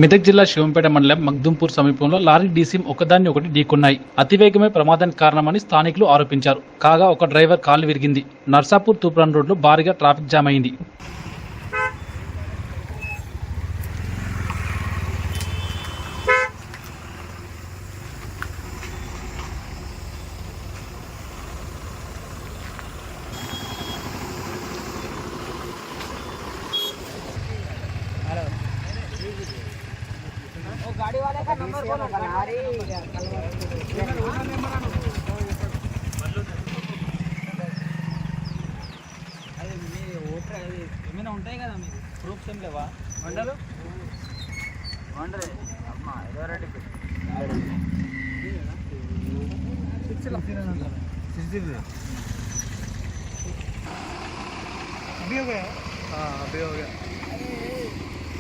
మెదక్ జిల్లా శివంపేట మండలం మగ్దుంపూర్ సమీపంలో లారీ డీసీఎం ఒకదాన్ని ఒకటి ఢీకొన్నాయి. అతివేగమే ప్రమాదానికి కారణమని స్థానికులు ఆరోపించారు. కాగా ఒక డ్రైవర్ కాలు విరిగింది. నర్సాపూర్ తూప్రాన్ రోడ్లో భారీగా ట్రాఫిక్ జామ్ అయింది. गाड़ी वाले का नंबर बोलो बना रही అదే మీ ఓటర్ అది ఏమైనా ఉంటాయి కదా మీకు ప్రూఫ్స్ ఏం లేవా మండలు మండలే అమ్మ ఎదరెడ్డి अभी हो गया हाँ अभी हो गया